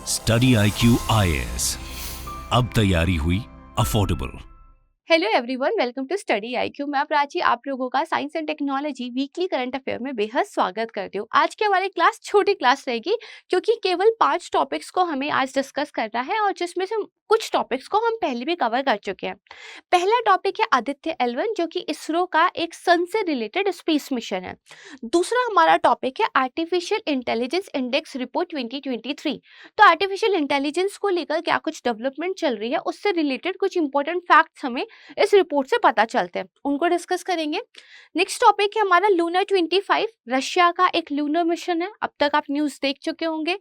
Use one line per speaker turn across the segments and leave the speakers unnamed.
Study IQ IAS, अब तैयारी हुई affordable.
Hello everyone, welcome to study IQ। मैं प्राची आप लोगों का science and technology weekly current affair में बेहद स्वागत करती हूँ। आज की हमारी क्लास छोटी क्लास रहेगी क्योंकि केवल 5 टॉपिक्स को हमें आज डिस्कस करना है और जिसमें से कुछ टॉपिक्स को हम पहले भी कवर कर चुके हैं। पहला टॉपिक है आदित्य L1 जो कि इसरो का एक सन से रिलेटेड स्पेस मिशन है। दूसरा हमारा टॉपिक है आर्टिफिशियल इंटेलिजेंस इंडेक्स रिपोर्ट 2023। तो आर्टिफिशियल इंटेलिजेंस को लेकर क्या कुछ डेवलपमेंट चल रही है उससे रिलेटेड कुछ इंपॉर्टेंट फैक्ट्स हमें इस रिपोर्ट से पता चलते हैं, उनको डिस्कस करेंगे। नेक्स्ट टॉपिक है हमारा लूनर 25। रशिया का एक लूनर मिशन है। अब तक आप न्यूज़ देख चुके होंगे।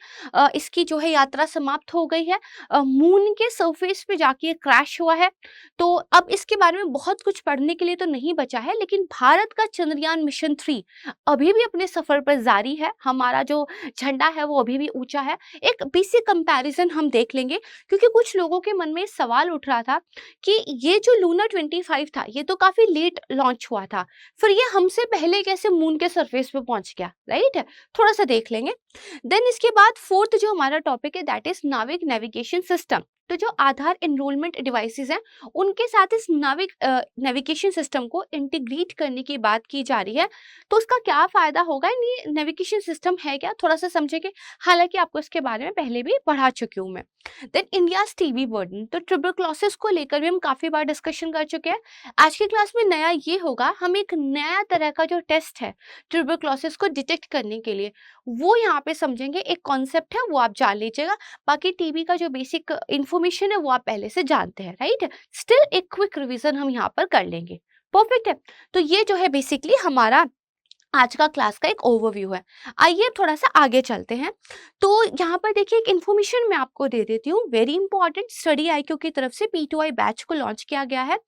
इसकी जो है यात्रा समाप्त हो गई है। मून के सरफेस पे जाके क्रैश हुआ है। तो अब इसके बारे में बहुत कुछ पढ़ने के लिए तो नहीं बचा है, लेकिन भारत का चंद्रयान मिशन 3 अभी भी अपने सफर पर जारी है। हमारा जो झंडा है वो अभी भी ऊंचा है। एक बेसिक कंपैरिजन हम देख लेंगे क्योंकि कुछ लोगों के मन में सवाल उठ रहा था कि ये जो लूनर 25 था ये तो काफी लेट लॉन्च हुआ था, फिर ये हमसे पहले कैसे मून के सरफेस पे पहुंच गया, राइट। थोड़ा सा देख लेंगे। देन इसके बाद फोर्थ जो हमारा टॉपिक है दैट इज नाविक नेविगेशन सिस्टम। तो जो आधार एनरोलमेंट डिवाइसेस हैं उनके साथ इस नाविक नेविगेशन सिस्टम को इंटीग्रेट करने की बात की जा रही है। तो उसका क्या फायदा होगा, ये नेविगेशन सिस्टम है क्या, थोड़ा सा समझेंगे। हालांकि आपको इसके बारे में पहले भी पढ़ा चुकी हूँ मैं। देन इंडियाज टीबी बर्डन, तो ट्यूबरक्लोसिस को लेकर भी हम काफी बार डिस्कशन कर चुके हैं। आज की क्लास में नया ये होगा, हम एक नया तरह का जो टेस्ट है ट्यूबरक्लोसिस को डिटेक्ट करने के लिए वो यहाँ पे समझेंगे। एक कॉन्सेप्ट है वो आप जान लीजिएगा, बाकी टीबी का जो बेसिक इंफॉर्मेशन है वो आप पहले से जानते हैं, राइट। स्टिल एक क्विक रिवीजन हम यहाँ पर कर लेंगे। परफेक्ट है। तो ये जो है बेसिकली हमारा आज का क्लास का एक ओवरव्यू है। आइए थोड़ा सा आगे चलते हैं। तो यहाँ पर देखिए एक इन्फॉर्मेशन मैं आपको दे देती हूँ, वेरी इंपॉर्टेंट। स्टडी IQ की तरफ से P2I बैच को लॉन्च किया गया है।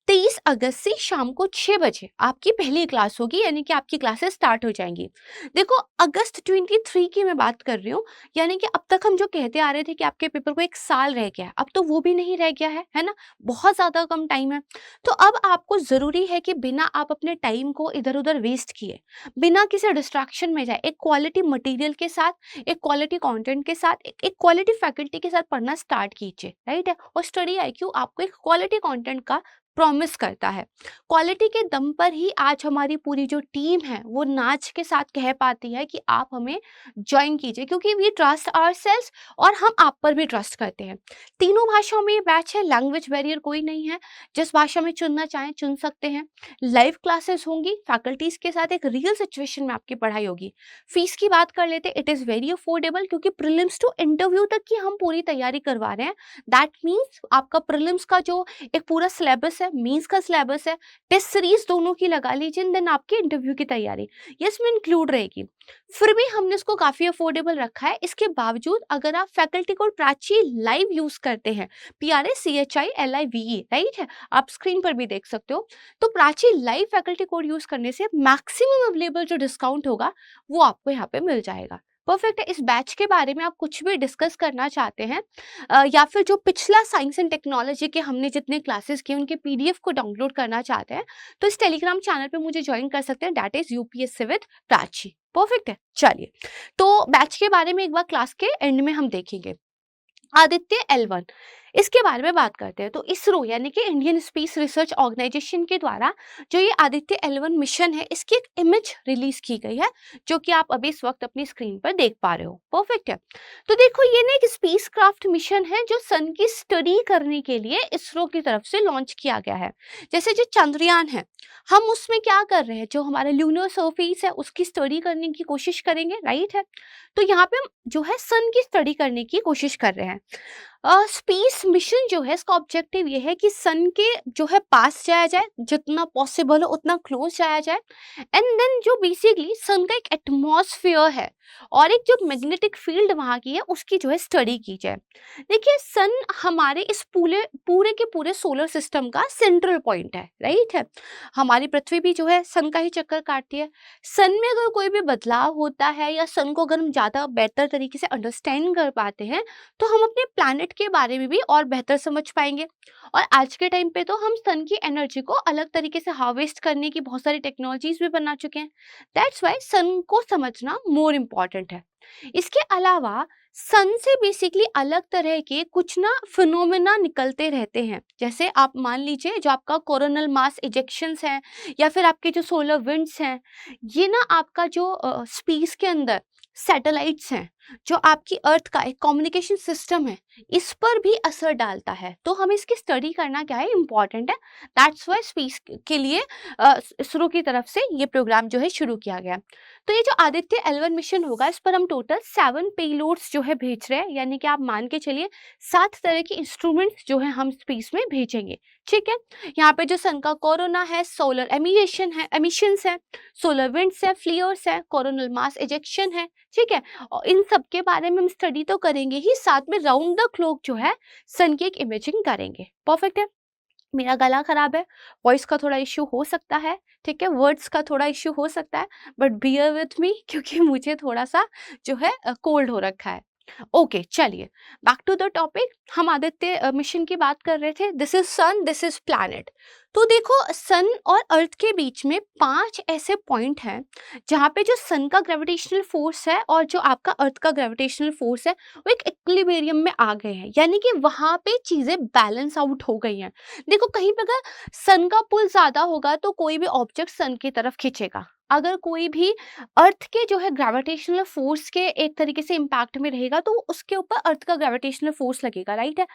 23 अगस्त से शाम को 6 बजे आपकी पहली क्लास होगी, यानी कि आपकी क्लासेस स्टार्ट हो जाएंगी। देखो अगस्त 23 की मैं बात कर रही हूँ, यानी कि अब तक हम जो कहते आ रहे थे कि आपके पेपर को 1 साल रह गया है, अब तो वो भी नहीं रह गया है ना। बहुत ज्यादा कम टाइम है। तो अब आपको जरूरी है कि बिना आप अपने टाइम को इधर उधर वेस्ट किए, बिना किसी डिस्ट्रैक्शन में जाए, एक क्वालिटी मटेरियल के साथ, एक क्वालिटी कंटेंट के साथ, एक क्वालिटी फैकल्टी के साथ पढ़ना स्टार्ट कीजिए, राइट है। और स्टडी IQ आपको एक क्वालिटी कंटेंट का प्रॉमिस करता है। क्वालिटी के दम पर ही आज हमारी पूरी जो टीम है वो नाच के साथ कह पाती है कि आप हमें ज्वाइन कीजिए, क्योंकि वी ट्रस्ट आवरसेल्व्स और हम आप पर भी ट्रस्ट करते हैं। तीनों भाषाओं में ये बैच है, लैंग्वेज बैरियर कोई नहीं है, जिस भाषा में चुनना चाहें चुन सकते हैं। लाइव क्लासेस होंगी फैकल्टीज के साथ, एक रियल सिचुएशन में आपकी पढ़ाई होगी। फीस की बात कर लेते, इट इज वेरी अफोर्डेबल क्योंकि प्रीलिम्स टू इंटरव्यू तक की हम पूरी तैयारी करवा रहे हैं। दैट मीन्स आपका प्रीलिम्स का जो एक पूरा सिलेबस है, मेंस का सिलेबस है, टेस्ट सीरीज दोनों की लगा लीजिए, देन आपकी इंटरव्यू की तैयारी ये इसमें इंक्लूड रहेगी। फिर भी हमने इसको काफी अफोर्डेबल रखा है। इसके बावजूद अगर आप faculty code Prachi live use करते हैं, PRACHILIVE, राइट है, आप स्क्रीन पर भी देख सकते हो, तो Prachi live faculty code use करने से मैक्सिमम अवेलेबल जो डिस्काउंट होगा वो आपको यहाँ पे मिल जाएगा। परफेक्ट है। इस बैच के बारे में आप कुछ भी डिस्कस करना चाहते हैं या फिर जो पिछला साइंस एंड टेक्नोलॉजी के हमने जितने क्लासेस किए उनके PDF को डाउनलोड करना चाहते हैं तो इस टेलीग्राम चैनल पे मुझे ज्वाइन कर सकते हैं, that is UPSC with Prachi. Perfect है। चलिए तो बैच के बारे में एक बार क्लास के एंड में हम देखेंगे। आदित्य L1 इसके बारे में बात करते हैं। तो इसरो यानी कि इंडियन स्पेस रिसर्च ऑर्गेनाइजेशन के द्वारा जो ये आदित्य L1 मिशन है इसकी एक इमेज रिलीज की गई है जो कि आप अभी इस वक्त अपनी स्क्रीन पर देख पा रहे हो। परफेक्ट है। तो देखो ये ना एक स्पेस क्राफ्ट मिशन है जो सन की स्टडी करने के लिए इसरो की तरफ से लॉन्च किया गया है। जैसे जो चंद्रयान है हम उसमें क्या कर रहे हैं, जो हमारा ल्यूनर सरफेस है उसकी स्टडी करने की कोशिश करेंगे, राइट है। तो यहाँ पे हम जो है सन की स्टडी करने की कोशिश कर रहे हैं। स्पेस मिशन जो है इसका ऑब्जेक्टिव ये है कि सन के जो है पास जाया जाए, जितना पॉसिबल हो उतना क्लोज जाया जाए, एंड देन जो बेसिकली सन का एक एटमॉस्फेयर है और एक जो मैग्नेटिक फील्ड वहां की है उसकी जो है स्टडी की जाए। देखिए सन हमारे इस पूरे पूरे के पूरे सोलर सिस्टम का सेंट्रल पॉइंट है, राइट है। हमारी पृथ्वी भी जो है सन का ही चक्कर काटती है। सन में अगर कोई भी बदलाव होता है या सन को अगर हम ज्यादा बेहतर तरीके से अंडरस्टैंड कर पाते हैं तो हम अपने प्लैनेट के बारे में भी और बेहतर समझ पाएंगे। और आज के टाइम पे तो हम सन की एनर्जी को अलग तरीके से हार्वेस्ट करने की बहुत सारी टेक्नोलॉजीज भी बना चुके हैं। दैट्स वाई सन को समझना मोर इम्पॉर्टेंट है। इसके अलावा सन से बेसिकली अलग तरह के कुछ ना फिनोमेना निकलते रहते हैं। जैसे आप मान लीजिए जो आपका कोरोनल मास इजेक्शंस हैं या फिर आपके जो सोलर विंड्स हैं, ये ना आपका जो स्पेस के अंदर सैटेलाइट्स हैं, जो आपकी अर्थ का एक कम्युनिकेशन सिस्टम है, इस पर भी असर डालता है। तो हमें इसकी स्टडी करना क्या है, इम्पॉर्टेंट है। दैट्स वाई स्पेस के लिए इसरो की तरफ से ये प्रोग्राम जो है शुरू किया गया। तो ये जो आदित्य L1 मिशन होगा, इस पर हम टोटल 7 पेलोड्स जो है भेज रहे हैं, यानी कि आप मान के चलिए 7 तरह के इंस्ट्रूमेंट्स जो है हम स्पेस में भेजेंगे। ठीक है, यहाँ पे जो सन का कोरोना है, सोलर एमिशंस है, सोलर विंड्स है, फ्लियर्स है, कोरोनल मास इजेक्शन है। ठीक है, और इन सब के बारे में हम स्टडी तो करेंगे ही, साथ में राउंड द क्लॉक जो है सन की एक इमेजिंग करेंगे। परफेक्ट है। मेरा गला खराब है, वॉइस का थोड़ा इश्यू हो सकता है, ठीक है, वर्ड्स का थोड़ा इश्यू हो सकता है, बट बियर विथ मी क्योंकि मुझे थोड़ा सा जो है कोल्ड हो रखा है। ओके, चलिए बैक टू द टॉपिक। हम आदित्य मिशन की बात कर रहे थे। This is sun, this is planet. तो देखो, सन और अर्थ के बीच में 5 ऐसे पॉइंट हैं जहाँ पे जो सन का ग्रेविटेशनल फोर्स है और जो आपका अर्थ का ग्रेविटेशनल फोर्स है वो एक इक्विलिब्रियम में आ गए हैं, यानी कि वहाँ पे चीजें बैलेंस आउट हो गई हैं। देखो, कहीं पे अगर सन का पुल ज्यादा होगा तो कोई भी ऑब्जेक्ट सन की तरफ खींचेगा, अगर कोई भी अर्थ के जो है ग्रेविटेशनल फोर्स के एक तरीके से इम्पैक्ट में रहेगा तो उसके ऊपर अर्थ का ग्रेविटेशनल फोर्स लगेगा, राइट है।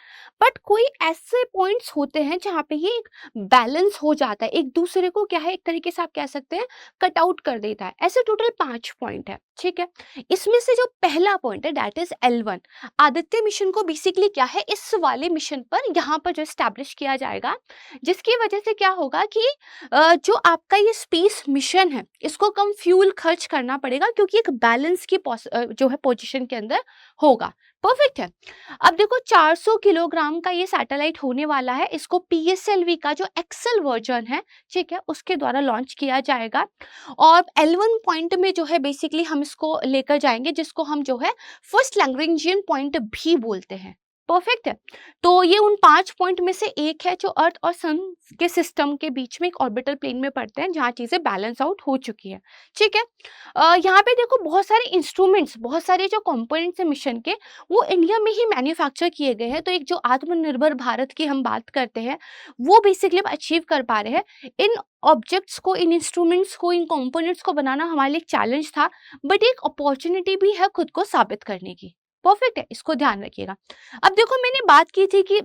बट कोई ऐसे पॉइंट्स होते हैं जहाँ पे ये एक बैलेंस हो जाता है, एक दूसरे को क्या है, एक तरीके से आप कह सकते हैं कट आउट कर देता है। ऐसे टोटल 5 पॉइंट है। ठीक है, इसमें से जो पहला पॉइंट है that is L1। Aditya mission को बेसिकली क्या है, इस वाले मिशन पर यहाँ पर जो स्टैब्लिश किया जाएगा, जिसकी वजह से क्या होगा कि जो आपका ये स्पेस मिशन है इसको कम फ्यूल खर्च करना पड़ेगा, क्योंकि एक बैलेंस की जो है पोजीशन के अंदर होगा। परफेक्ट है। अब देखो, 400 किलोग्राम का ये सैटेलाइट होने वाला है। इसको PSLV का जो एक्सेल वर्जन है, ठीक है, उसके द्वारा लॉन्च किया जाएगा। और L1 पॉइंट में जो है बेसिकली हम इसको लेकर जाएंगे, जिसको हम जो है फर्स्ट लैग्रेंजियन पॉइंट भी बोलते हैं। परफेक्ट है। तो ये उन 5 पॉइंट में से एक है जो अर्थ और सन के सिस्टम के बीच में एक ऑर्बिटल प्लेन में पड़ते हैं, जहाँ चीजें बैलेंस आउट हो चुकी है। ठीक है, यहाँ पे देखो बहुत सारे इंस्ट्रूमेंट्स, बहुत सारे जो कंपोनेंट्स हैं मिशन के, वो इंडिया में ही मैन्युफैक्चर किए गए हैं। तो एक जो आत्मनिर्भर भारत की हम बात करते हैं, वो बेसिकली हम अचीव कर पा रहे हैं। इन ऑब्जेक्ट्स को, इन इंस्ट्रूमेंट्स को, इन कंपोनेंट्स को बनाना हमारे लिए एक चैलेंज था, बट एक अपॉर्चुनिटी भी है खुद को साबित करने की। परफेक्ट है, इसको ध्यान रखिएगा। अब देखो, मैंने बात की थी कि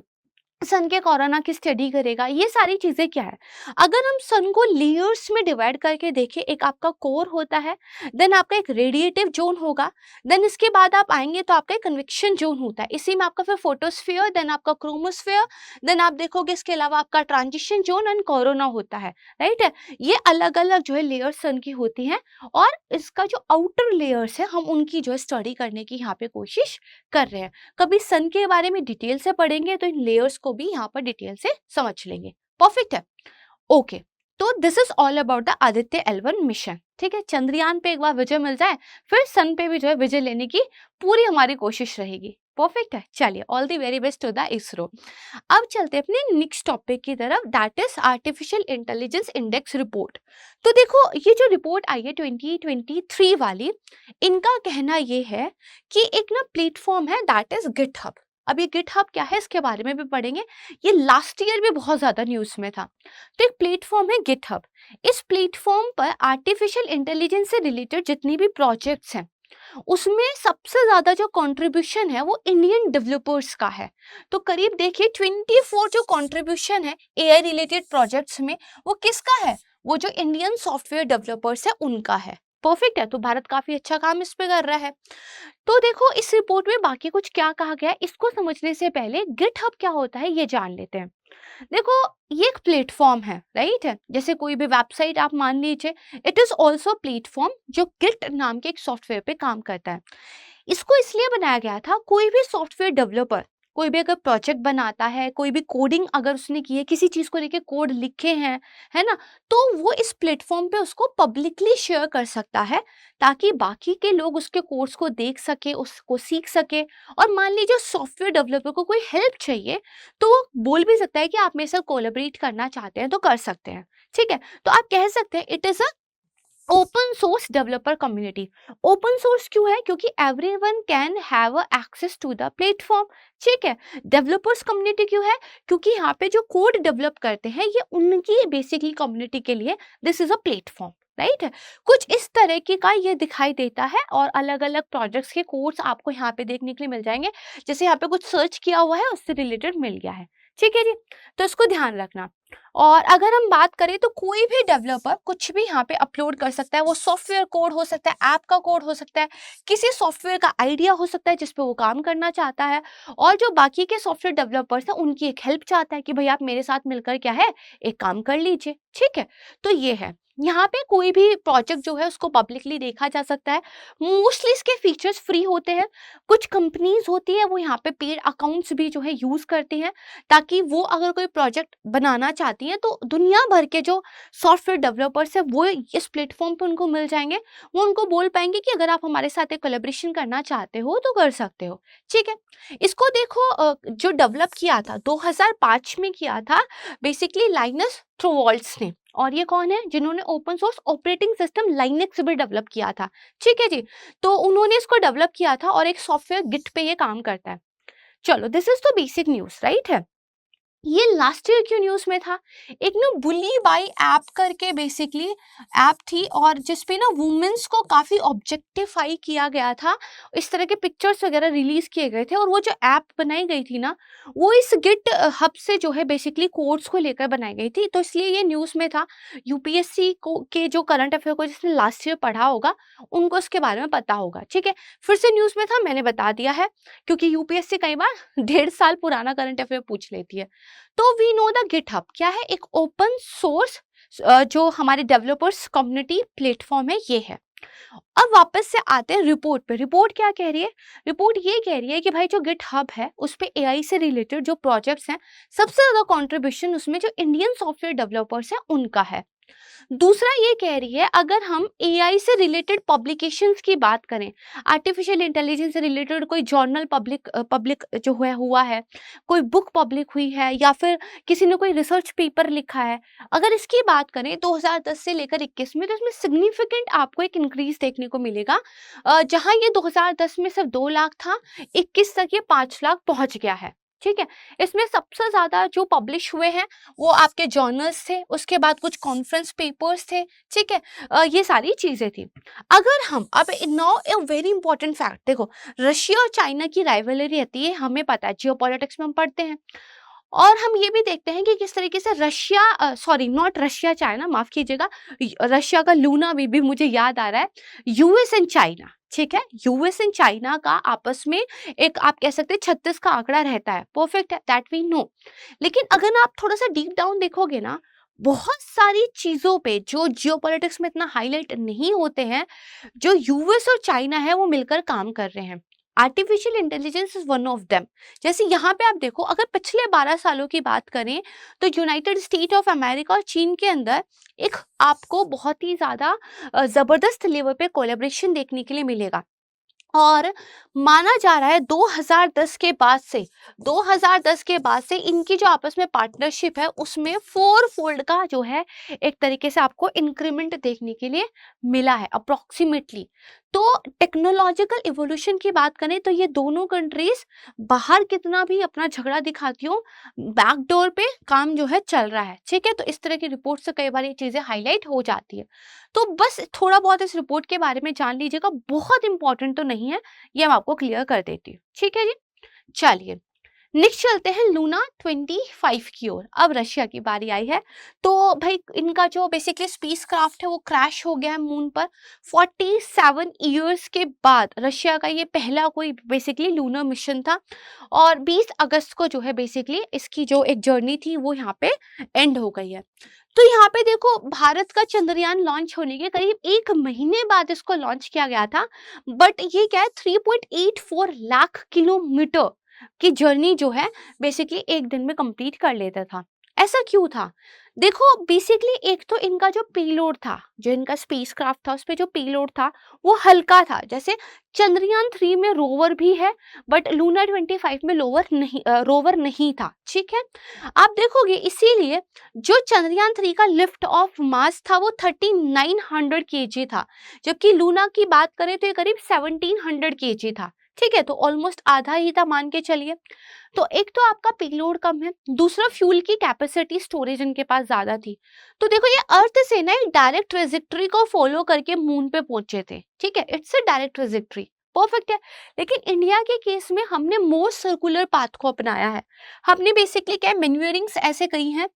सन के कोरोना की स्टडी करेगा, ये सारी चीजें क्या है। अगर हम सन को लेयर्स में डिवाइड करके देखें, एक आपका कोर होता है, देन आपका एक रेडिएटिव जोन होगा, देन इसके बाद आप आएंगे तो आपका एक कन्वेक्शन जोन होता है, इसी में आपका फिर फोटोस्फीयर, देन आपका क्रोमोस्फीयर, देन आप देखोगे इसके अलावा आपका ट्रांजिशन जोन एंड कोरोना होता है, राइट है। ये अलग अलग जो है लेयर सन की होती हैं, और इसका जो आउटर लेयर्स है हम उनकी जो है स्टडी करने की यहाँ पे कोशिश कर रहे हैं। कभी सन के बारे में डिटेल से पढ़ेंगे तो इन लेयर्स को भी यहाँ पर डिटेल से समझ लेंगे। परफेक्ट है। ओके, तो this is all about the Aditya L1 mission. ठीक है, चंद्रयान पे एक बार विजय मिल जाए, फिर सन पे भी जो है विजय लेने की पूरी हमारी कोशिश रहेगी। परफेक्ट है। चलिए, all the very best to the ISRO. अब चलते हैं अपने नेक्स्ट टॉपिक की तरफ, that is artificial intelligence index report. तो देखो, ये जो रिपोर्ट आई है 2023 वाली, इनका कहना ये है कि एक ना प्लेटफॉर्म है दैट इज गिटहब। अब ये गिटहब क्या है, इसके बारे में भी पढ़ेंगे। ये लास्ट ईयर भी बहुत ज्यादा न्यूज में था। तो एक प्लेटफॉर्म है गिटहब। इस प्लेटफॉर्म पर आर्टिफिशियल इंटेलिजेंस से रिलेटेड जितनी भी प्रोजेक्ट्स हैं, उसमें सबसे ज्यादा जो कंट्रीब्यूशन है वो इंडियन डेवलपर्स का है। तो करीब देखिए 24 जो कंट्रीब्यूशन है AI रिलेटेड प्रोजेक्ट्स में, वो किसका है, वो जो इंडियन सॉफ्टवेयर डेवलपर्स है उनका है। परफेक्ट है। तो भारत काफी अच्छा काम इस पे कर रहा है। तो देखो, इस रिपोर्ट में बाकी कुछ क्या कहा गया है, इसको समझने से पहले गिटहब क्या होता है ये जान लेते हैं। देखो, ये एक प्लेटफॉर्म है, राइट है। जैसे कोई भी वेबसाइट आप मान लीजिए, इट इज ऑल्सो प्लेटफॉर्म जो गिट नाम के एक सॉफ्टवेयर पे काम करता है। इसको इसलिए बनाया गया था, कोई भी सॉफ्टवेयर डेवलपर कोई भी अगर प्रोजेक्ट बनाता है, कोई भी कोडिंग अगर उसने की है, किसी चीज को लेके कोड लिखे हैं, है ना, तो वो इस प्लेटफॉर्म पे उसको पब्लिकली शेयर कर सकता है, ताकि बाकी के लोग उसके कोड्स को देख सके, उसको सीख सके। और मान लीजिए सॉफ्टवेयर डेवलपर को कोई हेल्प चाहिए, तो वो बोल भी सकता है कि आप मेरे साथ कोलैबोरेट करना चाहते हैं तो कर सकते हैं। ठीक है, तो आप कह सकते हैं it is a open source developer community. Open source क्यों है? क्योंकि everyone can have access to the platform. ठीक है। डेवलपर्स कम्युनिटी क्यों है? क्योंकि यहाँ पे जो कोड डेवलप करते हैं ये उनकी बेसिकली कम्युनिटी के लिए this is a platform, right है। कुछ इस तरह की का ये दिखाई देता है और अलग अलग प्रोजेक्ट्स के कोड्स आपको यहाँ पे देखने के लिए मिल जाएंगे। जैसे यहाँ पे कुछ सर्च किया हुआ है उससे रिलेटेड मिल गया है। ठीक है जी, तो इसको ध्यान रखना। और अगर हम बात करें तो कोई भी डेवलपर कुछ भी यहाँ पे अपलोड कर सकता है। वो सॉफ्टवेयर कोड हो सकता है, ऐप का कोड हो सकता है, किसी सॉफ्टवेयर का आइडिया हो सकता है जिस पे वो काम करना चाहता है, और जो बाकी के सॉफ्टवेयर डेवलपर्स हैं उनकी एक हेल्प चाहता है कि भाई आप मेरे साथ मिलकर क्या है एक काम कर लीजिए। ठीक है, तो ये है। यहाँ पे कोई भी प्रोजेक्ट जो है उसको पब्लिकली देखा जा सकता है। मोस्टली इसके फीचर्स फ्री होते हैं। कुछ कंपनीज होती है वो यहाँ पे पेड अकाउंट्स भी जो है यूज करती हैं, ताकि वो अगर कोई प्रोजेक्ट बनाना चाहती हैं तो दुनिया भर के जो सॉफ्टवेयर डेवलपर्स है वो इस प्लेटफॉर्म पे उनको मिल जाएंगे। वो उनको बोल पाएंगे कि अगर आप हमारे साथ एक कोलैबोरेशन करना चाहते हो तो कर सकते हो। ठीक है, इसको देखो जो डेवलप किया था 2005 में किया था बेसिकली लाइनस टॉरवाल्ड्स ने। और ये कौन है? जिन्होंने open source operating system Linux भी डेवलप किया था। ठीक है जी, तो उन्होंने इसको डेवलप किया था और एक सॉफ्टवेयर गिट पे ये काम करता है। चलो, this is the basic news, right है। ये लास्ट ईयर क्यों न्यूज में था? एक ना बुली बाई ऐप करके बेसिकली ऐप थी और जिसपे ना वुमेन्स को काफी ऑब्जेक्टिफाई किया गया था। इस तरह के पिक्चर्स वगैरह रिलीज किए गए थे और वो जो ऐप बनाई गई थी ना वो इस गिट हब से जो है बेसिकली कोड्स को लेकर बनाई गई थी। तो इसलिए ये न्यूज में था। यूपीएससी को के जो करंट अफेयर को जिसने लास्ट ईयर पढ़ा होगा उनको इसके बारे में पता होगा। ठीक है, फिर से न्यूज में था, मैंने बता दिया है, क्योंकि यूपीएससी कई बार 1.5 साल पुराना करंट अफेयर पूछ लेती है। तो वी नो द गिटहब क्या है? एक ओपन सोर्स जो हमारे डेवलपर्स कम्युनिटी प्लेटफॉर्म है ये है। अब वापस से आते हैं रिपोर्ट पे। रिपोर्ट क्या कह रही है? रिपोर्ट ये कह रही है कि भाई जो गिटहब है उस पे एआई से रिलेटेड जो प्रोजेक्ट्स हैं सबसे ज्यादा कंट्रीब्यूशन उसमें जो इंडियन सॉफ्टवेयर डेवलपर्स हैं उनका है। दूसरा ये कह रही है अगर हम एआई से रिलेटेड पब्लिकेशंस की बात करें, आर्टिफिशियल इंटेलिजेंस से रिलेटेड कोई जर्नल पब्लिक जो हुआ है, कोई बुक पब्लिक हुई है या फिर किसी ने कोई रिसर्च पेपर लिखा है, अगर इसकी बात करें 2010 से लेकर 21 में, तो इसमें सिग्निफिकेंट आपको एक इंक्रीज देखने को मिलेगा। जहां ये 2010 में सिर्फ 2 लाख था, 21 तक ये 5 लाख पहुंच गया है। ठीक है, इसमें सबसे ज्यादा जो पब्लिश हुए हैं वो आपके जर्नल्स थे, उसके बाद कुछ कॉन्फ्रेंस पेपर्स थे। ठीक है, ये सारी चीजें थी। अगर हम अब now a very important fact देखो, रशिया और चाइना की राइवलरी रहती है, हमें पता है, जियोपॉलिटिक्स में हम पढ़ते हैं। और हम ये भी देखते हैं कि किस तरीके से Russia sorry not Russia China, माफ कीजिएगा, रशिया का लूना भी मुझे याद आ रहा है, यूएस एंड चाइना। ठीक है, यूएस एंड चाइना का आपस में एक आप कह सकते हैं 36 का आंकड़ा रहता है। परफेक्ट है, दैट वी नो। लेकिन अगर आप थोड़ा सा डीप डाउन देखोगे ना, बहुत सारी चीजों पे जो जियोपॉलिटिक्स में इतना हाईलाइट नहीं होते हैं, जो यूएस और चाइना है वो मिलकर काम कर रहे हैं। Artificial intelligence is one of them. जैसे यहाँ पे आप देखो, अगर पिछले 12 सालों की बात करें तो यूनाइटेड स्टेट ऑफ अमेरिका और चीन के अंदर एक आपको बहुत ही ज्यादा जबरदस्त लेवल पे कोलैबोरेशन देखने के लिए मिलेगा। और माना जा रहा है 2010 के बाद से इनकी जो आपस में पार्टनरशिप है उसमें 4 फोल्ड का जो है एक तरीके से आपको इंक्रीमेंट देखने के लिए मिला है अप्रोक्सीमेटली। तो टेक्नोलॉजिकल इवोल्यूशन की बात करें तो ये दोनों कंट्रीज बाहर कितना भी अपना झगड़ा दिखाती हो, बैकडोर पे काम जो है चल रहा है। ठीक है, तो इस तरह की रिपोर्ट से कई बार ये चीजें हाईलाइट हो जाती है। तो बस थोड़ा बहुत इस रिपोर्ट के बारे में जान लीजिएगा, बहुत इंपॉर्टेंट तो नहीं है, ये मैं आपको क्लियर कर देती हूँ। ठीक है जी, चलिए नेक्स्ट चलते हैं लूना 25 की ओर। अब रशिया की बारी आई है। तो भाई इनका जो बेसिकली स्पेस क्राफ्ट है वो क्रैश हो गया है मून पर। 47 ईयर्स के बाद रशिया का ये पहला कोई बेसिकली लूनर मिशन था और 20 अगस्त को जो है बेसिकली इसकी जो एक जर्नी थी वो यहाँ पे एंड हो गई है। तो यहाँ पे देखो, भारत का चंद्रयान लॉन्च होने के करीब 1 महीने बाद इसको लॉन्च किया गया था। बट ये क्या है, 3.84 लाख किलोमीटर की जर्नी जो है बेसिकली एक दिन में कंप्लीट कर लेता था। ऐसा क्यों था? देखो बेसिकली एक तो इनका जो पेलोड था, जो इनका स्पेसक्राफ्ट था, उस पे जो पेलोड था वो हल्का था। जैसे चंद्रयान 3 में रोवर भी है, बट लूना 25 में रोवर नहीं था, ठीक है। आप देखोगे इसीलिए जो चंद्रयान 3 का लिफ्ट ऑफ मास था वो 3900 केजी था, जबकि लूना की बात करें तो ये करीब 1700 केजी था, ठीक है। तो ऑलमोस्ट आधा ही था, मान के चलिए। तो एक तो आपका पेलोड कम है, दूसरा फ्यूल की कैपेसिटी स्टोरेज इनके पास ज्यादा थी। तो देखो ये अर्थ से ना एक डायरेक्ट ट्रेजेक्टरी को फॉलो करके मून पे पहुंचे थे, ठीक है। It's a direct trajectory, perfect है। लेकिन इंडिया के केस में हमने मोर सर्कुलर पाथ को अपनाया है। हमने बेसिकली क्या मैन्यूरिंग्स ऐसे कही हैं,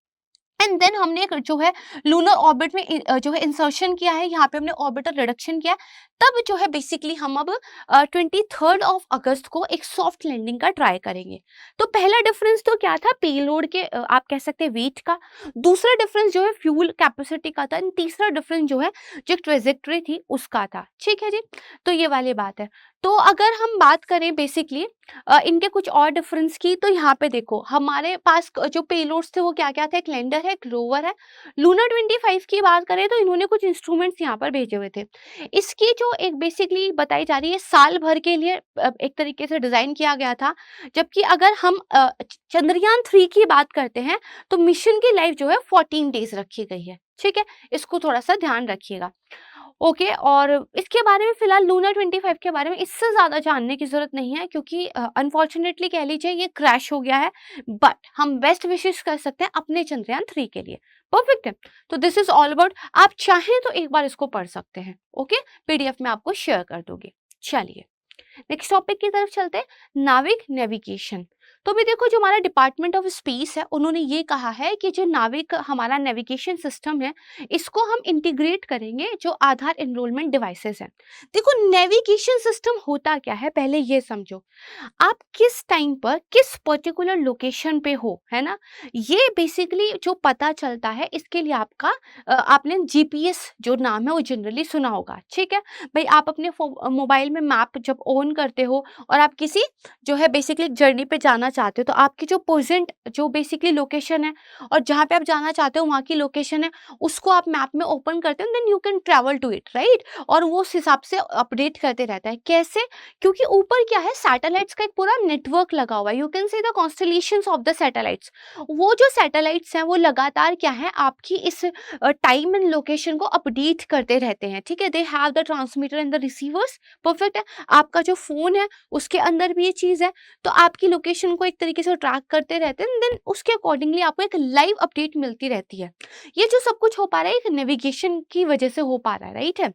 एंड देन हमने एक जो है लूनर ऑर्बिट में जो है इंसर्शन किया है, यहाँ पे हमने ऑर्बिटल रिडक्शन किया। तब जो है बेसिकली हम अब 23 अगस्त को एक सॉफ्ट लैंडिंग का ट्राई करेंगे। तो पहला डिफरेंस तो क्या था, पेलोड के आप कह सकते हैं वेट का। दूसरा डिफरेंस जो है फ्यूल कैपेसिटी का था। एंड तीसरा डिफरेंस जो है जो ट्रेजेक्टरी थी उसका था, ठीक है जी। तो ये वाली बात है। तो अगर हम बात करें बेसिकली इनके कुछ और डिफरेंस की, तो यहाँ पे देखो हमारे पास जो पेलोड्स थे वो क्या क्या थे, एक लैंडर है, एक रोवर है। लूना 25 की बात करें तो इन्होंने कुछ इंस्ट्रूमेंट्स यहाँ पर भेजे हुए थे। इसकी जो एक बेसिकली बताई जा रही है साल भर के लिए एक तरीके से डिजाइन किया गया था। जबकि अगर हम चंद्रयान 3 की बात करते हैं तो मिशन की लाइफ जो है 14 डेज रखी गई है, ठीक है। इसको थोड़ा सा ध्यान रखिएगा, ओके। और इसके बारे में फिलहाल लूना 25 के बारे में इससे ज़्यादा जानने की ज़रूरत नहीं है, क्योंकि अनफॉर्चुनेटली कह लीजिए ये क्रैश हो गया है। बट हम बेस्ट विशेष कर सकते हैं अपने चंद्रयान 3 के लिए, परफेक्ट है। तो दिस इज ऑल अबाउट, आप चाहें तो एक बार इसको पढ़ सकते हैं, ओके। पीडीएफ में आपको शेयर कर दूंगी। चलिए नेक्स्ट टॉपिक की तरफ चलते हैं, नाविक नेविगेशन। तो भी देखो जो हमारा डिपार्टमेंट ऑफ स्पेस है उन्होंने ये कहा है कि जो नाविक हमारा नेविगेशन सिस्टम है इसको हम इंटीग्रेट करेंगे जो आधार एनरोलमेंट डिवाइसेस हैं। देखो नेविगेशन सिस्टम होता क्या है पहले ये समझो। आप किस टाइम पर किस पर्टिकुलर लोकेशन पे हो, है ना, ये बेसिकली जो पता चलता है इसके लिए आपका आपने जीपीएस जो नाम है वो जनरली सुना होगा, ठीक है। भाई आप अपने मोबाइल में मैप जब ऑन करते हो और आप किसी जो है बेसिकली जर्नी पे जाना चाहते हो, तो आपकी जो प्रेजेंट जो बेसिकली लोकेशन है और जहाँ पे आप जाना चाहते हो वहाँ की लोकेशन है, उसको आप मैप में ओपन करते हो, then you can travel to it, right. और वो उस हिसाब से अपडेट करते रहता है। कैसे, क्योंकि ऊपर क्या है सैटेलाइट्स का एक पूरा नेटवर्क लगा हुआ है। You can see the constellations of the satellites. वो जो सैटेलाइट्स हैं वो लगातार क्या है आपकी इस टाइम एंड लोकेशन को अपडेट करते रहते हैं, ठीक है। They have the transmitter and the receivers, perfect है। आपका जो फोन है उसके अंदर भी ये चीज है, तो आपकी लोकेशन को एक तरीके से ट्रैक करते रहते हैं, देन उसके अकॉर्डिंगली आपको एक लाइव अपडेट मिलती रहती है। ये जो सब कुछ हो पा रहा है एक नेविगेशन की वजह से हो पा रहा है, राइट है।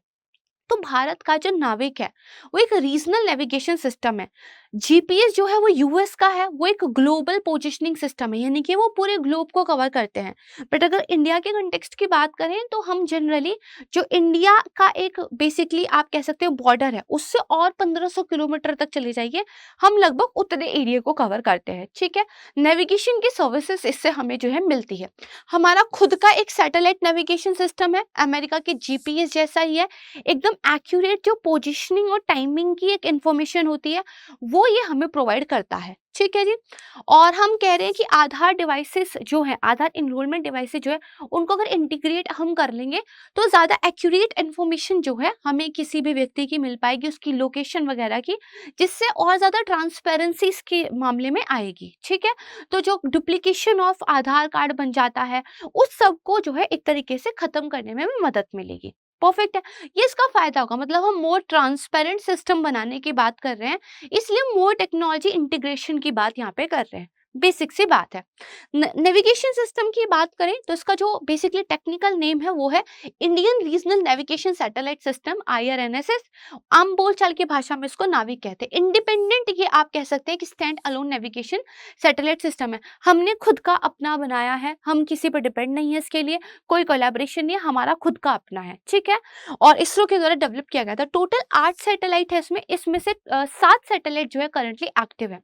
तो भारत का जो नाविक है वो एक रीजनल नेविगेशन सिस्टम है। जीपीएस जो है वो यूएस का है, वो एक ग्लोबल पोजिशनिंग सिस्टम है, यानी कि वो पूरे ग्लोब को कवर करते हैं। बट अगर इंडिया के कंटेक्स्ट की बात करें तो हम जनरली जो इंडिया का एक बेसिकली आप कह सकते हो बॉर्डर है उससे और 1500 किलोमीटर तक चले जाइए, हम लगभग उतने एरिया को कवर करते हैं, ठीक है। नेविगेशन की सर्विसेज इससे हमें जो है मिलती है। हमारा खुद का एक सैटेलाइट नेविगेशन सिस्टम है, अमेरिका के जीपीएस जैसा ही है, एकदम एक्यूरेट जो पोजीशनिंग और टाइमिंग की एक इंफॉर्मेशन होती है वो ये हमें प्रोवाइड करता है, ठीक है जी। और हम कह रहे हैं कि आधार डिवाइसेस जो है, आधार एनरोलमेंट डिवाइसेस जो है उनको अगर इंटीग्रेट हम कर लेंगे तो ज़्यादा एक्यूरेट इन्फॉर्मेशन जो है हमें किसी भी व्यक्ति की मिल पाएगी, उसकी लोकेशन वगैरह की, जिससे और ज़्यादा ट्रांसपेरेंसी इसके मामले में आएगी, ठीक है। तो जो डुप्लीकेशन ऑफ आधार कार्ड बन जाता है उस सब को जो है एक तरीके से ख़त्म करने में भी मदद मिलेगी, परफेक्ट है। ये इसका फायदा होगा, मतलब हम मोर ट्रांसपेरेंट सिस्टम बनाने की बात कर रहे हैं, इसलिए मोर टेक्नोलॉजी इंटीग्रेशन की बात यहाँ पे कर रहे हैं। बेसिक सी बात है। नेविगेशन सिस्टम की बात करें तो इसका जो बेसिकली टेक्निकल नेम है वो है Indian regional navigation satellite system, IRNSS। आम बोलचाल की भाषा में इसको नाविक कहते हैं। इंडिपेंडेंट ये आप कह सकते हैं कि stand alone navigation satellite system है। हमने खुद का अपना बनाया है, हम किसी पर डिपेंड नहीं है, इसके लिए कोई कोलैबोरेशन नहीं है, हमारा खुद का अपना है, ठीक है। और इसरो के द्वारा डेवलप किया गया था। टोटल 8 सैटेलाइट है इसमें से 7 सैटेलाइट जो है करंटली एक्टिव है।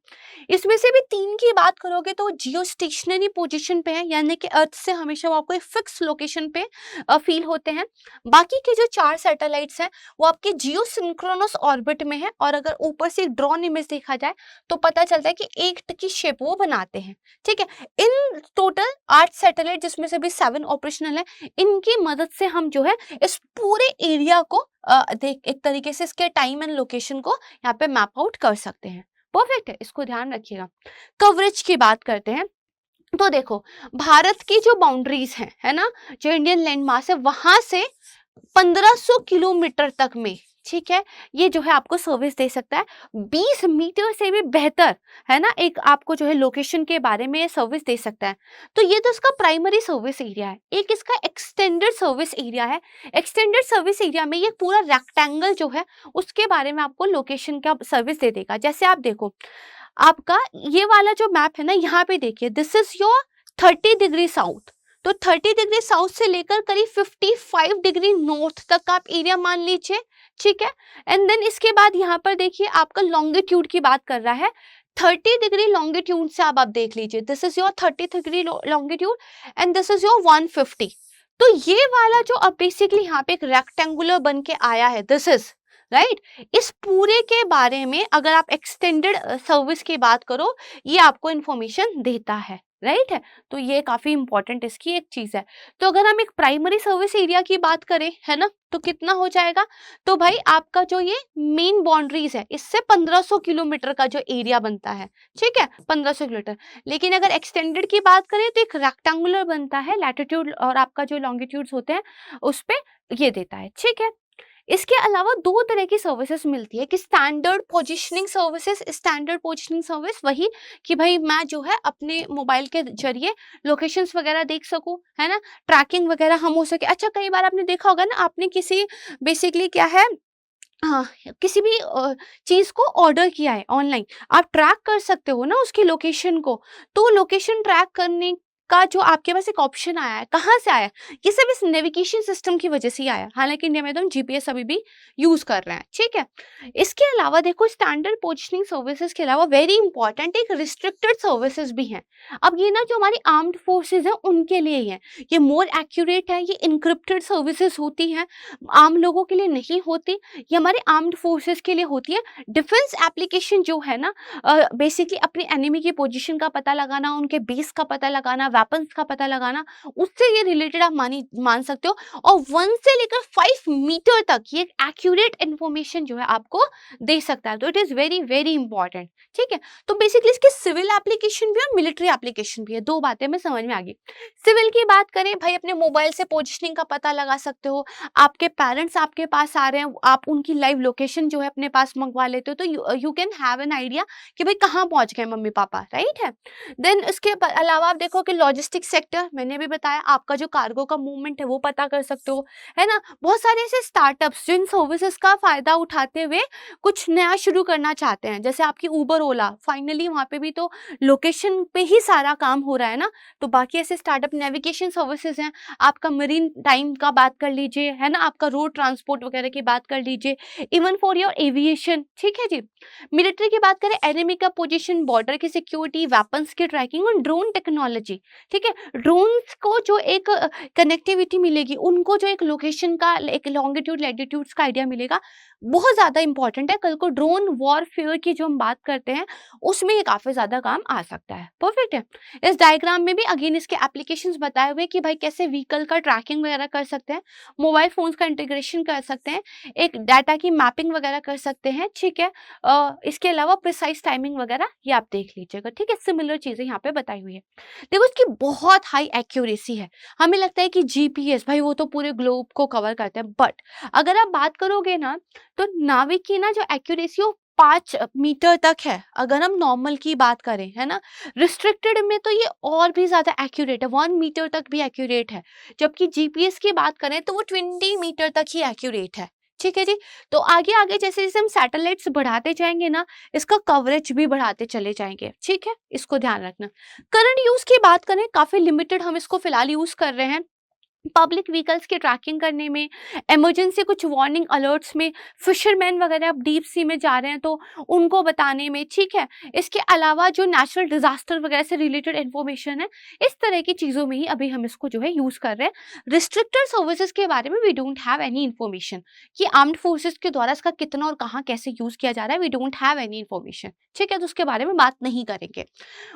इसमें से भी 3 की बात करोगे तो जियो स्टेशनरी पोजीशन पे है, यानी कि अर्थ से हमेशा वो आपको एक फिक्स लोकेशन पे फील होते हैं। बाकी के जो 4 सैटेलाइट्स हैं वो आपके जियो सिंक्रोनस ऑर्बिट में है, और अगर ऊपर से ड्रोन इमेज देखा जाए तो पता चलता है कि एक की शेप वो बनाते हैं। ठीक है, इन टोटल 8 सैटेलाइट जिसमें से भी 7 ऑपरेशनल है, इनकी मदद से हम जो है इस पूरे एरिया को देख एक तरीके से इसके टाइम एंड लोकेशन को यहाँ पे मैप आउट कर सकते हैं। परफेक्ट है, इसको ध्यान रखिएगा। कवरेज की बात करते हैं तो देखो, भारत की जो बाउंड्रीज हैं, है ना, जो इंडियन लैंड मास है वहां से 1500 किलोमीटर तक में, ठीक है, ये जो है आपको सर्विस दे सकता है। 20 मीटर से भी बेहतर, है ना, एक आपको जो है लोकेशन के बारे में सर्विस दे सकता है। तो ये तो इसका प्राइमरी सर्विस एरिया है। एक इसका एक्सटेंडेड सर्विस एरिया है। एक्सटेंडेड सर्विस एरिया में ये पूरा रेक्टेंगल जो है उसके बारे में आपको लोकेशन का सर्विस दे देगा। जैसे आप देखो, आपका ये वाला जो मैप है ना, यहाँ पे देखिए, this is your 30 degree south. तो 30 डिग्री साउथ से लेकर करीब 55 डिग्री नॉर्थ तक का आप एरिया मान लीजिए। ठीक है, एंड देन इसके बाद यहाँ पर देखिए आपका लॉन्गिट्यूड की बात कर रहा है। 30 डिग्री लॉन्गिट्यूड से आप देख लीजिए, this is your 30 degree longitude and this is your 150। तो ये वाला जो अब बेसिकली यहाँ पे एक रेक्टेंगुलर बन के आया है, दिस इज राइट। इस पूरे के बारे में अगर आप एक्सटेंडेड सर्विस की बात करो, ये आपको इंफॉर्मेशन देता है, राइट है। तो ये काफी इंपॉर्टेंट इसकी एक चीज है। तो अगर हम एक प्राइमरी सर्विस एरिया की बात करें, है ना, तो कितना हो जाएगा, तो भाई आपका जो ये मेन बाउंड्रीज है इससे 1500 किलोमीटर का जो एरिया बनता है, ठीक है, 1500 किलोमीटर। लेकिन अगर एक्सटेंडेड की बात करें तो एक रेक्टेंगुलर बनता है, लैटिट्यूड और आपका जो लॉन्गिट्यूड्स होते हैं उस पे ये देता है। ठीक है, इसके अलावा 2 तरह की सर्विसेज मिलती है कि standard positioning services. Standard positioning service वही कि भाई मैं जो है अपने मोबाइल के जरिए लोकेशंस वगैरह देख सकूं, है ना, ट्रैकिंग वगैरह हम हो सके। अच्छा, कई बार आपने देखा होगा ना, आपने किसी बेसिकली क्या है, हाँ, किसी भी चीज को ऑर्डर किया है ऑनलाइन, आप ट्रैक कर सकते हो ना उसकी लोकेशन को। तो लोकेशन ट्रैक करने का जो आपके पास एक ऑप्शन आया है, कहाँ से आया, ये सब इस नेविगेशन सिस्टम की वजह से ही आया। हालांकि इंडिया में तो हम जीपीएस अभी भी यूज कर रहे हैं। ठीक है, इसके अलावा देखो, स्टैंडर्ड पोजीशनिंग सर्विसेज के अलावा वेरी इंपॉर्टेंट एक रिस्ट्रिक्टेड सर्विसेज भी हैं। अब ये ना जो हमारी आर्म्ड फोर्सेज हैं उनके लिए ही है, ये मोर एक्यूरेट है, ये इनक्रिप्टेड सर्विसेज होती हैं, आम लोगों के लिए नहीं होती, ये हमारे आर्म्ड फोर्सेस के लिए होती है। डिफेंस एप्लीकेशन जो है ना, बेसिकली अपनी एनिमी की पोजीशन का पता लगाना, उनके बेस का पता लगाना, वेपन्स का पता लगाना, उससे ये रिलेटेड आप मान सकते हो। और 1 से लेकर 5 मीटर तक ये एक्यूरेट इंफॉर्मेशन जो है आपको दे सकता है। तो it is very very important. ठीक है, तो बेसिकली इसके सिविल एप्लीकेशन भी और मिलिट्री एप्लीकेशन भी है। 2 बातें में समझ में आ गई। सिविल की बात करें, भाई अपने मोबाइल से पोजीशनिंग का पता लगा सकते हो, आपके पेरेंट्स आपके पास आ रहे हैं, आप उनकी लाइव लोकेशन जो है अपने पास मंगवा लेते हो, तो you can have an idea कि भाई कहाँ पहुंच गए मम्मी पापा, राइट है। देन इसके अलावा आप देखो कि लॉजिस्टिक सेक्टर, मैंने भी बताया, आपका जो कार्गो का मूवमेंट है वो पता कर सकते हो, है ना। बहुत सारे ऐसे स्टार्टअप्स जो इन सर्विसेज का फायदा उठाते हुए कुछ नया शुरू करना चाहते हैं, जैसे आपकी उबर ओला, फाइनली वहाँ पे भी तो लोकेशन पे ही सारा काम हो रहा है ना। तो बाकी ऐसे स्टार्टअप नेविगेशन सर्विसेज हैं, आपका मरीन टाइम का बात कर लीजिए, है ना, आपका रोड ट्रांसपोर्ट वगैरह की बात कर लीजिए, इवन फॉर योर एविएशन। ठीक है जी। मिलिट्री की बात करें, एनिमी का पोजीशन, बॉर्डर की सिक्योरिटी, वेपन्स की ट्रैकिंग और ड्रोन टेक्नोलॉजी। ठीक है, ड्रोन्स को जो एक कनेक्टिविटी मिलेगी, उनको जो एक लोकेशन का, एक लॉन्गिट्यूड लैटिट्यूड्स का आइडिया मिलेगा, बहुत ज़्यादा इंपॉर्टेंट है। कल को ड्रोन वॉरफेयर की जो हम बात करते हैं उसमें ये काफ़ी ज़्यादा काम आ सकता है। परफेक्ट है। इस डायग्राम में भी अगेन इसके एप्लीकेशंस बताए हुए कि भाई कैसे व्हीकल का ट्रैकिंग वगैरह कर सकते हैं, मोबाइल फोन्स का इंटीग्रेशन कर सकते हैं, एक डाटा की मैपिंग वगैरह कर सकते हैं। ठीक है, इसके अलावा प्रिसाइज टाइमिंग वगैरह ये आप देख लीजिएगा। ठीक है, सिमिलर चीज़ें यहाँ पे बताई हुई है। देखो, इसकी बहुत हाई एक्यूरेसी है। हमें लगता है कि जीपीएस भाई वो तो पूरे ग्लोब को कवर करते हैं, बट अगर आप बात करोगे ना, तो नाविक की ना जो एक्यूरेसी वो 5 मीटर तक है, अगर हम नॉर्मल की बात करें, है ना। रिस्ट्रिक्टेड में तो ये और भी ज्यादा एक्यूरेट है, 1 मीटर तक भी एक्यूरेट है। जबकि जीपीएस की बात करें तो वो 20 मीटर तक ही एक्यूरेट है। ठीक है जी। तो आगे आगे जैसे जैसे हम सैटेलाइट्स बढ़ाते जाएंगे ना, इसका कवरेज भी बढ़ाते चले जाएंगे। ठीक है, इसको ध्यान रखना। करंट यूज की बात करें, काफी लिमिटेड हम इसको फिलहाल यूज कर रहे हैं। पब्लिक व्हीकल्स की ट्रैकिंग करने में, इमरजेंसी कुछ वार्निंग अलर्ट्स में, फिशरमैन वगैरह अब डीप सी में जा रहे हैं तो उनको बताने में, ठीक है। इसके अलावा जो नेचुरल डिजास्टर वगैरह से रिलेटेड इन्फॉर्मेशन है, इस तरह की चीज़ों में ही अभी हम इसको जो है यूज़ कर रहे हैं। रिस्ट्रिक्टेड सर्विसेज के बारे में we don't have any information कि आर्म्ड फोर्सेज के द्वारा इसका कितना और कहाँ कैसे यूज़ किया जा रहा है, we don't have any information, ठीक है, तो उसके बारे में बात नहीं करेंगे।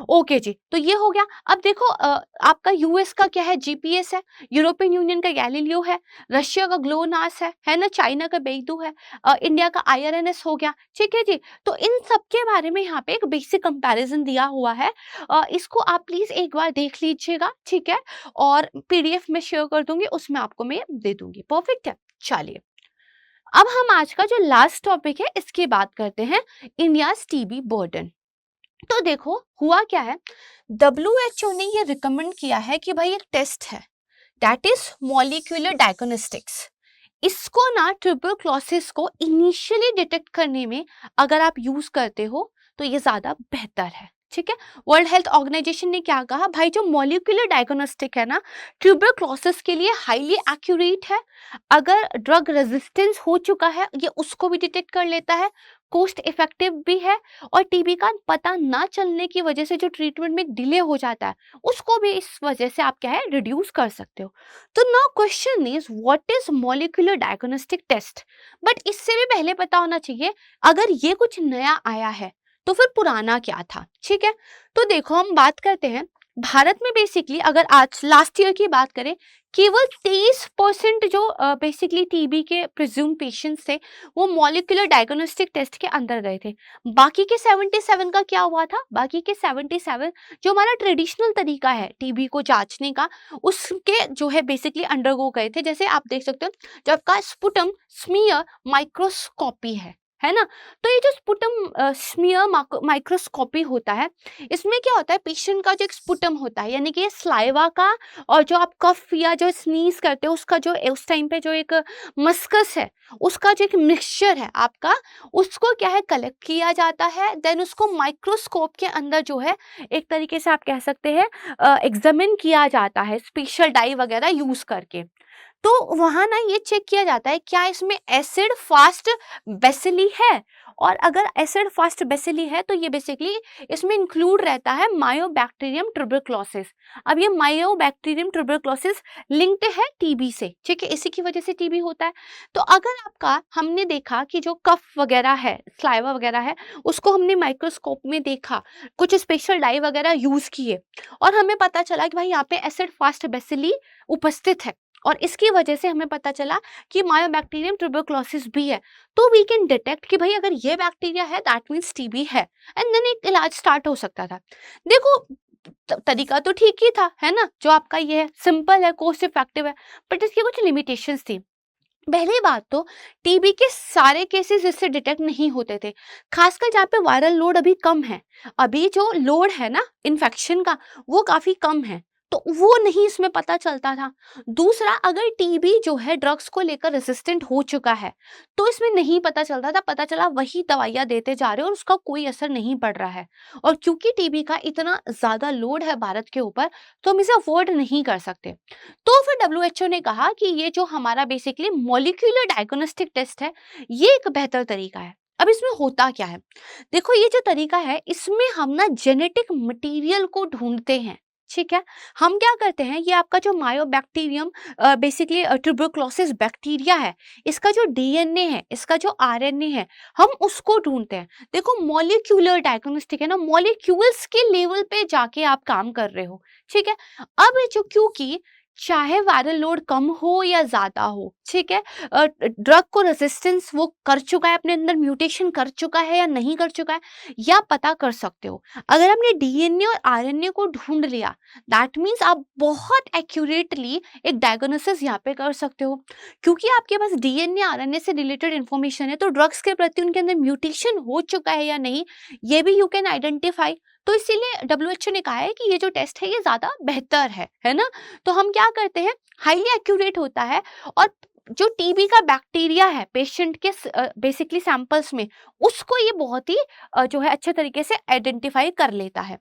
ओके जी, तो ये हो गया। अब देखो आपका यूएस का क्या है, जीपीएस है, यूरोपियन यूनियन का गैलीलियो है, रशिया का ग्लोनास है ना, चाइना का बेइडू है, इंडिया का आईआरएनएस हो गया, ठीक है जी। तो इन सब के बारे में यहाँ पे एक बेसिक कंपैरिजन दिया हुआ है, इसको आप प्लीज एक बार देख लीजिएगा, ठीक है, और पीडीएफ में शेयर कर दूंगी, उसमें आपको मैं दे दूंगी। परफेक्ट है। चलिए, अब हम आज का जो लास्ट टॉपिक है इसकी बात करते हैं, इंडिया टीबी बर्डन। तो देखो हुआ क्या है, WHO ने ये रिकमेंड किया है कि भाई एक टेस्ट है, दैट इज मॉलिक्यूलर डायग्नोस्टिक्स। इसको ना ट्यूबरक्लोसिस को इनिशियली डिटेक्ट करने में अगर आप यूज करते हो तो ये ज्यादा बेहतर है, ठीक है। वर्ल्ड हेल्थ ऑर्गेनाइजेशन ने क्या कहा, भाई जो मॉलिक्यूलर डायग्नोस्टिक है ना, ट्यूबरक्लोसिस के लिए हाईली एक्यूरेट है। अगर ड्रग रेजिस्टेंस हो चुका है ये उसको भी डिटेक्ट कर लेता है, कोस्ट इफेक्टिव भी है, और टीबी का पता ना चलने की वजह से जो ट्रीटमेंट में डिले हो जाता है उसको भी इस वजह से आप क्या है रिड्यूस कर सकते हो। तो now question is what is molecular diagnostic test. But इससे भी पहले पता होना चाहिए, अगर ये कुछ नया आया है तो फिर पुराना क्या था, ठीक है। तो देखो हम बात करते हैं, भारत में बेसिकली अगर आज लास्ट ईयर की बात करें, केवल 23% जो बेसिकली टीबी के प्रिज्यूम पेशेंट्स थे वो मॉलिक्यूलर डायग्नोस्टिक टेस्ट के अंदर गए थे। बाकी के 77 का क्या हुआ था, बाकी के 77 जो हमारा ट्रेडिशनल तरीका है टीबी को जांचने का, उसके जो है बेसिकली अंडरगो गए थे। जैसे आप देख सकते हो जो आपका स्पुटम स्मीयर माइक्रोस्कोपी है ना, तो ये जो स्पुटम स्मीयर माइक्रोस्कोपी होता है, इसमें क्या होता है, पेशेंट का जो एक स्पुटम होता है यानी कि ये स्लाइवा का, और जो आप कफ या जो स्नीज करते हो उसका जो उस टाइम पे जो एक मस्कस है उसका जो एक मिक्सचर है आपका, उसको क्या है कलेक्ट किया जाता है, देन उसको माइक्रोस्कोप के अंदर जो है एक तरीके से आप कह सकते हैं एग्जामिन किया जाता है स्पेशल डाई वगैरह यूज करके। तो वहां ना ये चेक किया जाता है क्या इसमें एसिड फास्ट बेसिली है, और अगर एसिड फास्ट बेसिली है तो ये बेसिकली इसमें इंक्लूड रहता है मायोबैक्टीरियम ट्यूबरक्लोसिस। अब ये मायोबैक्टीरियम ट्यूबरक्लोसिस लिंक्ड है टीबी से, ठीक है, इसी की वजह से टीबी होता है। तो अगर आपका हमने देखा कि जो कफ वगैरह है स्लाइवा वगैरह है उसको हमने माइक्रोस्कोप में देखा, कुछ स्पेशल डाई वगैरह यूज किए, और हमें पता चला कि भाई यहाँ पे एसिड फास्ट बेसिली उपस्थित है, और इसकी वजह से हमें पता चला कि मायोबैक्टीरियम ट्यूबरक्लोसिस भी है, तो वी कैन डिटेक्ट कि भाई अगर ये बैक्टीरिया है दैट मीन्स टीबी है, एंड देन एक इलाज स्टार्ट हो सकता था। देखो तरीका तो ठीक ही था, है ना, जो आपका ये है सिंपल है, कोस्ट इफेक्टिव है, बट इसकी कुछ लिमिटेशंस थी। पहली बात तो टीबी के सारे केसेस इससे डिटेक्ट नहीं होते थे, खासकर जहाँ पे वायरल लोड अभी कम है, अभी जो लोड है ना इन्फेक्शन का वो काफी कम है, तो वो नहीं इसमें पता चलता था। दूसरा, अगर टीबी जो है ड्रग्स को लेकर रेसिस्टेंट हो चुका है तो इसमें नहीं पता चलता था, पता चला वही दवाइयाँ देते जा रहे हो और उसका कोई असर नहीं पड़ रहा है। और क्योंकि टीबी का इतना ज्यादा लोड है भारत के ऊपर तो हम इसे अफोर्ड नहीं कर सकते, तो फिर डब्ल्यूएचओ ने कहा कि ये जो हमारा बेसिकली मॉलिक्यूलर डायग्नोस्टिक टेस्ट है ये एक बेहतर तरीका है। अब इसमें होता क्या है, देखो ये जो तरीका है इसमें हम ना जेनेटिक मटेरियल को ढूंढते हैं, ठीक है। हम क्या करते हैं, ये आपका जो मायोबैक्टीरियम बेसिकली ट्यूबरक्लोसिस बैक्टीरिया है, इसका जो डीएनए है, इसका जो आरएनए है, हम उसको ढूंढते हैं। देखो मॉलिक्यूलर डायग्नोस्टिक है ना, मॉलिक्यूल्स के लेवल पे जाके आप काम कर रहे हो, ठीक है। अब ये जो क्योंकि चाहे वायरल लोड कम हो या ज्यादा हो, ठीक है, ड्रग को रेजिस्टेंस वो कर चुका है, अपने अंदर म्यूटेशन कर चुका है या नहीं कर चुका है, या पता कर सकते हो। अगर हमने डीएनए और आरएनए को ढूंढ लिया दैट मीन्स आप बहुत एक्यूरेटली एक डायग्नोसिस यहाँ पे कर सकते हो, क्योंकि आपके पास डीएनए आरएनए से रिलेटेड इन्फॉर्मेशन है, तो ड्रग्स के प्रति उनके अंदर म्यूटेशन हो चुका है या नहीं ये भी यू कैन आइडेंटिफाई। तो इसीलिए डब्ल्यूएचओ ने कहा है कि ये जो टेस्ट है ये ज्यादा बेहतर है ना। तो हम क्या करते हैं, हाईली एक्यूरेट होता है, और जो टीबी का बैक्टीरिया है पेशेंट के बेसिकली सैंपल्स में उसको ये बहुत ही जो है अच्छे तरीके से आइडेंटिफाई कर लेता है।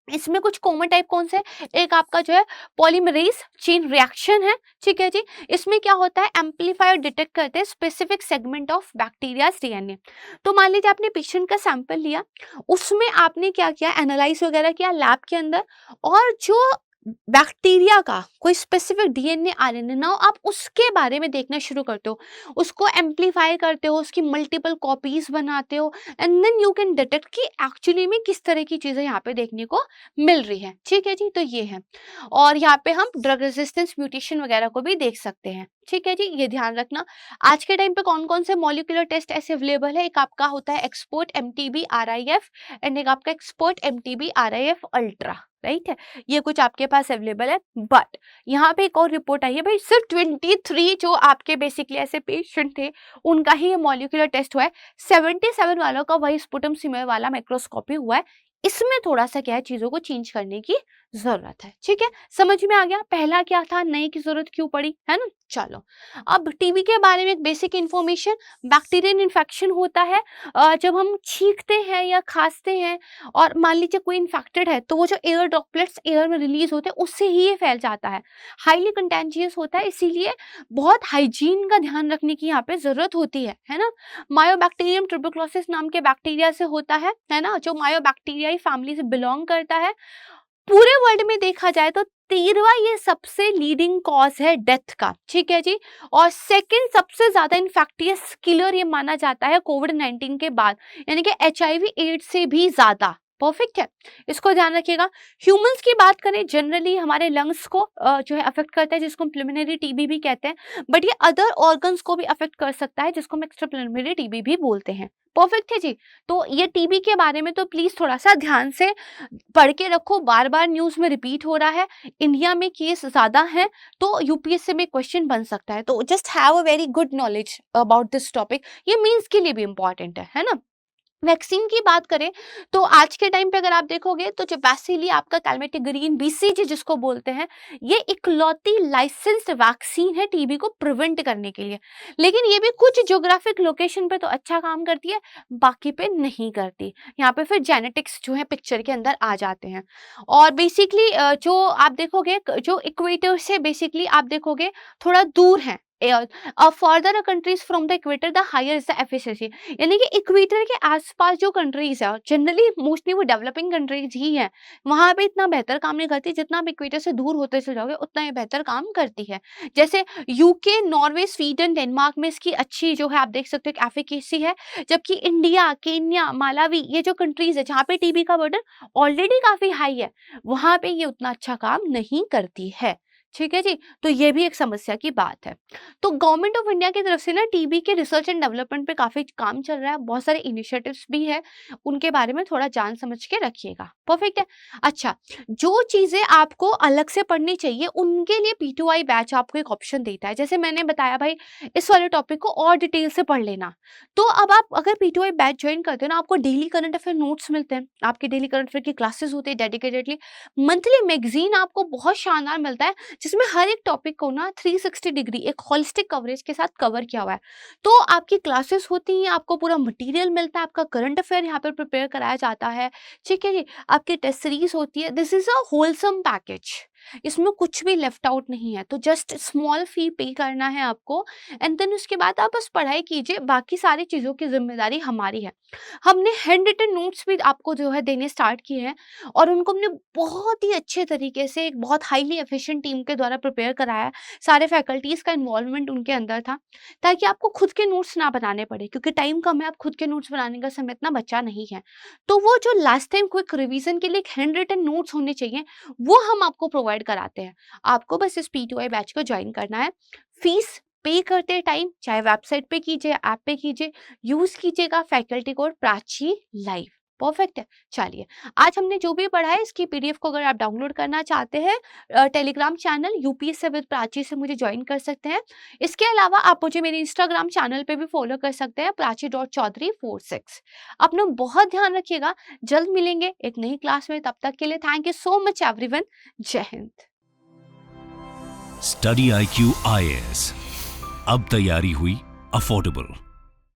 इसमें कुछ कॉमन टाइप कौन से है, एक आपका जो है पॉलीमरेज चेन रिएक्शन है, ठीक है जी। इसमें क्या होता है, एम्पलीफायर डिटेक्ट करते हैं specific segment of bacterias DNA. तो मान लीजिए आपने पेशेंट का सैंपल लिया, उसमें आपने क्या किया, एनालाइज वगैरह किया लैब के अंदर, और जो बैक्टीरिया का कोई स्पेसिफिक डीएनए आरएनए ना हो, आप उसके बारे में देखना शुरू करते हो, उसको एम्पलीफाई करते हो, उसकी मल्टीपल कॉपीज बनाते हो, and then you can detect कि एक्चुअली में किस तरह की चीजें यहाँ पे देखने को मिल रही है, ठीक है जी। तो ये है, और यहाँ पे हम ड्रग रेजिस्टेंस म्यूटेशन वगैरह को भी देख सकते हैं, ठीक है जी। ये ध्यान रखना। आज के टाइम पे कौन कौन से मॉलिक्यूलर टेस्ट ऐसे अवेलेबल है, एक आपका होता है एक्सपोर्ट एमटीबी आरआईएफ, एंड एक आपका export MTB RIF ultra, right है। ये कुछ आपके पास अवेलेबल है, बट यहाँ पे एक और रिपोर्ट आई है भाई, सिर्फ 23 जो आपके बेसिकली ऐसे पेशेंट थे उनका ही ये मॉलिक्यूलर टेस्ट हुआ है, 77 वालों का वही स्पुटम सिमिलर वाला माइक्रोस्कोपी हुआ है। इसमें थोड़ा सा क्या है, चीजों को चेंज करने की जरूरत है, ठीक है। समझ में आ गया पहला क्या था, नए की जरूरत क्यों पड़ी, है ना। चलो, अब टीबी के बारे में एक बेसिक इन्फॉर्मेशन, बैक्टीरियल इन्फेक्शन होता है जब हम छींकते हैं या खांसते हैं, और मान लीजिए कोई इन्फेक्टेड है, तो वो जो एयर ड्रॉपलेट्स एयर में रिलीज होते हैं उससे ही ये फैल जाता है, हाईली कंटेंजियस होता है, इसीलिए बहुत हाइजीन का ध्यान रखने की यहाँ पे जरूरत होती है ना। मायोबैक्टीरियम ट्यूबरकुलोसिस नाम के बैक्टीरिया से होता है ना, जो मायोबैक्टीरियाई फैमिली से बिलोंग करता है। पूरे वर्ल्ड में देखा जाए तो 13वां ये सबसे लीडिंग कॉज है डेथ का, ठीक है जी। और सेकंड सबसे ज्यादा इन्फेक्टियस किलर ये माना जाता है कोविड-19 के बाद, यानी कि एचआईवी एड्स से भी ज्यादा। परफेक्ट है, इसको ध्यान रखिएगा। ह्यूमंस की बात करें, जनरली हमारे लंग्स को जो है अफेक्ट करता है, जिसको हम प्रिलिमिनरी टीबी भी कहते हैं, बट ये अदर ऑर्गन्स को भी अफेक्ट कर सकता है, जिसको हम एक्स्ट्रा प्रिलिमिनरी टीबी भी बोलते हैं। परफेक्ट है जी। तो ये टीबी के बारे में तो प्लीज थोड़ा सा ध्यान से पढ़ के रखो, बार बार न्यूज में रिपीट हो रहा है, इंडिया में केस ज्यादा है, तो यूपीएससी में क्वेश्चन बन सकता है, तो just have a very good knowledge about this topic, ये मीन्स के लिए भी इंपॉर्टेंट है ना। वैक्सीन की बात करें तो आज के टाइम पे अगर आप देखोगे तो जो वैक्सीन आपका कैलमेटिग्रीन बीसीजी जिसको बोलते हैं, ये इकलौती लाइसेंस्ड वैक्सीन है टीबी को प्रिवेंट करने के लिए, लेकिन ये भी कुछ ज्योग्राफिक लोकेशन पे तो अच्छा काम करती है, बाकी पे नहीं करती। यहाँ पे फिर जेनेटिक्स जो है पिक्चर के अंदर आ जाते हैं, और बेसिकली जो आप देखोगे जो इक्वेटर से बेसिकली आप देखोगे थोड़ा दूर है, further countries from the equator the higher is the efficiency, यानी कि इक्वेटर के आसपास जो कंट्रीज है, जनरली मोस्टली वो डेवलपिंग कंट्रीज ही है, वहां पे इतना बेहतर काम नहीं करती, जितना आप इक्वेटर से दूर होते चले जाओगे उतना ये बेहतर काम करती है। जैसे यूके, नॉर्वे, स्वीडन, डेनमार्क में इसकी अच्छी जो है आप देख सकते हो एफिकेसी है, जबकि इंडिया, केन्या, मालावी ये जो कंट्रीज है जहाँ पे टीबी का बर्डन ऑलरेडी काफी हाई है, वहां पे ये उतना अच्छा काम नहीं करती है, ठीक है जी। तो ये भी एक समस्या की बात है। तो गवर्नमेंट ऑफ इंडिया की तरफ से ना टीबी के रिसर्च एंड डेवलपमेंट पे काफी काम चल रहा है, बहुत सारे इनिशिएटिव्स भी है, उनके बारे में थोड़ा जान समझ के रखिएगा। परफेक्ट है। अच्छा, जो चीजें आपको अलग से पढ़नी चाहिए उनके लिए पी2आई बैच आपको एक ऑप्शन देता है, जैसे मैंने बताया भाई इस वाले टॉपिक को और डिटेल से पढ़ लेना। तो अब आप अगर पी2आई बैच ज्वाइन करते हो ना, आपको डेली करंट अफेयर नोट्स मिलते हैं, आपके डेली करंट अफेयर की क्लासेस होती है डेडिकेटेडली, मंथली मैगजीन आपको बहुत शानदार मिलता है, जिसमें हर एक टॉपिक को ना 360 डिग्री एक होलिस्टिक कवरेज के साथ कवर किया हुआ है। तो आपकी क्लासेस होती हैं, आपको पूरा मटेरियल मिलता है, आपका करंट अफेयर यहाँ पर प्रिपेयर कराया जाता है, ठीक है जी। आपकी टेस्ट सीरीज होती है, this is a wholesome package, इसमें कुछ भी लेफ्ट आउट नहीं है। तो जस्ट स्मॉल फी पे करना है आपको, एंड देन उसके बाद आप बस पढ़ाई कीजिए, बाकी सारी चीज़ों की जिम्मेदारी हमारी है। हमने हैंड रिटन नोट्स भी आपको जो है देने स्टार्ट किए हैं, और उनको हमने बहुत ही अच्छे तरीके से एक बहुत हाईली एफिशिएंट टीम के द्वारा प्रिपेयर कराया है, सारे फैकल्टीज़ का इन्वॉल्वमेंट उनके अंदर था, ताकि आपको खुद के नोट्स ना बनाने पड़े, क्योंकि टाइम कम है, आप खुद के नोट्स बनाने का समय इतना बचा नहीं है। तो वो जो लास्ट टाइम क्विक रिवीजन के लिए एक हैंड रिटन नोट्स होने चाहिए, वो हम आपको प्रोवाइड कराते हैं। आपको बस इस पी2आई बैच को ज्वाइन करना है। फीस पे करते टाइम चाहे वेबसाइट पे कीजिए, ऐप पे कीजिए, यूज कीजिएगा faculty code Prachi live. Perfect है। चलिए, आज हमने जो भी पढ़ा है इसकी पीडीएफ को अगर आप डाउनलोड करना चाहते हैं Telegram channel UPSC with Prachi से मुझे ज्वाइन कर सकते हैं। इसके अलावा आप मुझे मेरे इंस्टाग्राम चैनल पे भी फॉलो कर सकते हैं, प्राची.chaudhary46। अपना बहुत ध्यान रखिएगा, जल्द मिलेंगे एक नई क्लास में, तब तक के लिए thank you so much everyone. जय हिंद।
स्टडी IQ IAS, अब तैयारी हुई अफोर्डेबल।